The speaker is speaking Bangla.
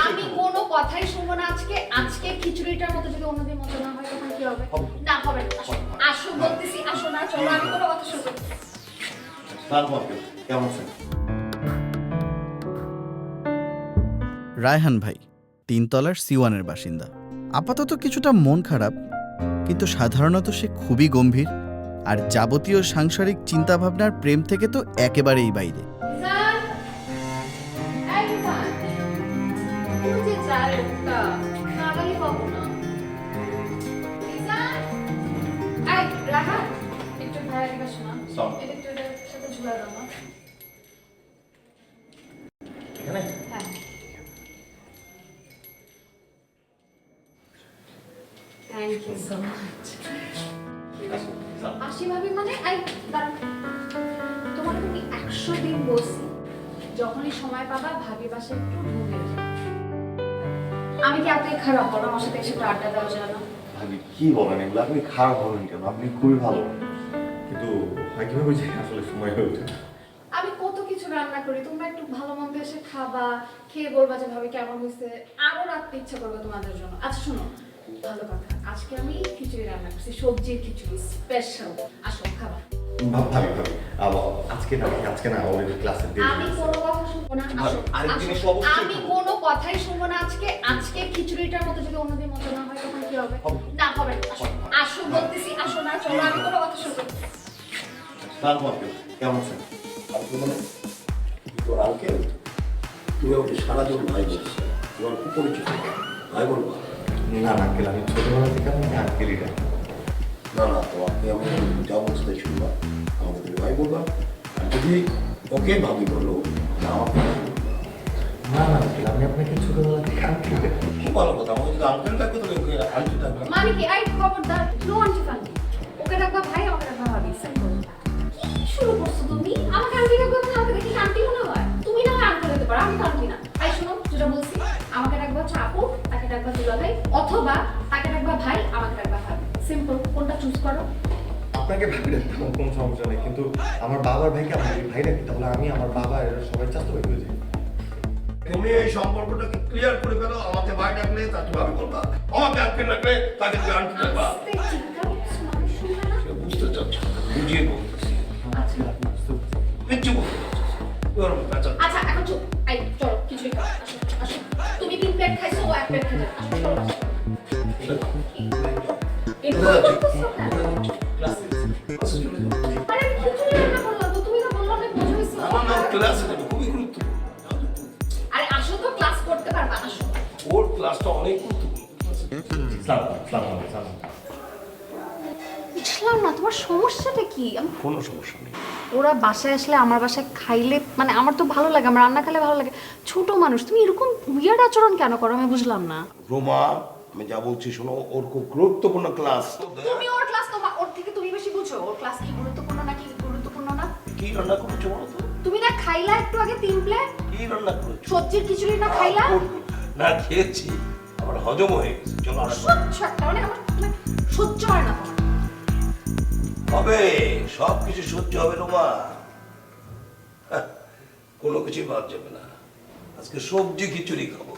আমি কোনো কথাই শুনবো না আজকে। আজকে খিচুড়িটার মতো যদি অন্যদিন মতো না হয় তখন কি হবে? না হবে না। আসো বলতেছি, আসো না, চলো, আমি কোনো কথা শুনবো না। কেমন আছেন? রায়হান ভাই 3 তলার C1-এর বাসিন্দা। আপাতত কিছুটা মন খারাপ, কিন্তু সাধারণত সে খুবই গম্ভীর আর যাবতীয় সাংসারিক চিন্তাভাবনার প্রেম থেকে তো একেবারেই বাইরে। Thank you so much. আশি ভাবি মানে তোমাকে তুমি 100 দিন বলছি যখনই সময় পাবা ভাবি বাসে একটু ঘুমিয়ে যাও। আমি কি এতই খারাপ বলো? আমার সাথে এসে একটু আড্ডা দেওয়া যায় না? ভাবি কি বলেন এগুলো? আপনি খারাপ হবেন কেন? আপনি খুবই ভালো। কিন্তু হয় কিভাবে যে আসলে সময় হয়ে ওঠে না। আমি কত কিছু রান্না করি, তোমরা একটু ভালো মন্দ এসে খাবা, খেয়ে বলবা যে ভাবি কেমন হয়েছে, আরো রাখতে ইচ্ছা করবে তোমাদের জন্য। আচ্ছা শোনো, ভালো কথা, আজকে আমি খিচুড়ি রান্না করছি, সবজির খিচুড়ি স্পেশাল। আসো খাবা। ভাবি আজকে না অলরেডি ক্লাসের দিন। আমি কোনো কথা শুনবো না। আসো, আমি কোনো কথাই শুনবো না আজকে। আজকে খিচুড়িটার মতো যদি অন্যদিন মতো না হয় তখন কি হবে? না হবে না। আসো বলতেছি, আসো না, চলো, আমি কোনো কথা শুনবো না। কেমন আছেন? আপনি মানে তোর আঙ্কেল, তুমি আমাকে সারাদিন ভাই বলছো, তোমার খুব পরিচিত ভাই বলবো না আঙ্কেল, আমি ছোটবেলা থেকে আপনাকে আঙ্কেলই ডাকি। না না, তোমাকে আমি যা বলতে শুনবা, আমাকে তুমি ভাই বলবা। আর যদি ওকে ভাবি বলো, না আমাকে ভাই বলবা। না আঙ্কেল, আমি আপনাকে ছোটবেলা থেকে আঙ্কেল ডাকি। খুব ভালো কথা, আমাকে যদি আঙ্কেল ডাকবে তাহলে ওকে আন্টি ডাকবে। মানে কি? আই খবরদার, নো আন্টি ফান্টি। ওকে ডাকবা ভাই, আমাকে ডাকবা ভাবি। সিম্পল। কি শুরু করছো তুমি? আমাকে আন্টি ডাকবা মানে আমাকে দেখি আন্টি মনে হয়? তুমি না হয় আঙ্কেল হতে পারো, আমি তো আন্টি না। আই শোনো, যেটা বলছি, আমাকে ডাকবা হচ্ছে আপু, তাকে ডাকবা দুলা ভাই, অথবা তাকে ডাকবা ভাই, আমাকে ডাকবা ভাবি। সিম্পল, কোনটা চুজ করো? আপনাকে ভাবি ডাকতে আমার কোনো সমস্যা নেই, কিন্তু আমার বাবার ভাইকে আমার ভাই ডাকি, তাহলে আমি আমার বাবা এরা সবাই চাস্ত ভাই হয়ে যাই। তুমি এই সম্পর্কটাকে ক্লিয়ার করে ফেলো। আমাকে ভাই ডাকলে তাকে ভাবি বলবা, আমাকে আঙ্কেল ডাকলে তাকে তুমি আন্টি ডাকবা। আস্তে চিৎকার করছো, মানুষ শুনবে না। সে বুঝতে চাচ্ছ না, বুঝিয়ে বলতেছি, আচ্ছা কিচ্ছু বলতে চাচ্ছ না। আচ্ছা, এখন চুপ। আই চলো, কিছুই খাও। আসো আসো, তুমি 3 প্লেট খাইছো, ও 1 প্লেট খাইছে। আসো চলো, আসো। এরকম করতেছো কেন? আরে আমি খিচুড়ি রান্না করলাম তো, তুমি না বললা অনেক মজা হয়েছে। ক্লাসে যাবে, খুবই গুরুত্বপূর্ণ। আরে আসো তো, ক্লাস করতে পারবা, আসো। ওর ক্লাসটা অনেক গুরুত্বপূর্ণ। বুঝলাম না তোমার সমস্যাটা কি? কোনো সমস্যা নেই। ওরা বাসায় আসলে, আমার বাসায় খাইলে, মানে আমার তো ভালো লাগে, আমার রান্না খেলে ভালো লাগে। ছোট মানুষ, তুমি এরকম উইয়ার্ড আচরণ কেন করো? আমি বুঝলাম না। রোমা, আমি যা বলছি শোনো, ওর খুব গুরুত্বপূর্ণ ক্লাস। তুমি ওর ক্লাস, তোমার ওর থেকে তুমি বেশি বুঝো। ওর ক্লাস কি গুরুত্বপূর্ণ নাকি গুরুত্বপূর্ণ না? কি রান্না করেছো বলো তো? তুমি না খাইলা একটু আগে 3 প্লেট কি রান্না করেছো? সবজির খিচুড়ি না খাইলা? না খেয়েছি, আমার হজম হয়ে গেছে। চলো সহ্য একটা, মানে আমার মানে সহ্য হয় না তোমার। হবে, সব কিছু সহ্য হবে রোমা। কোনো কিছুই বাদ যাবে না। আজকে সবজি খিচুড়ি খাবো।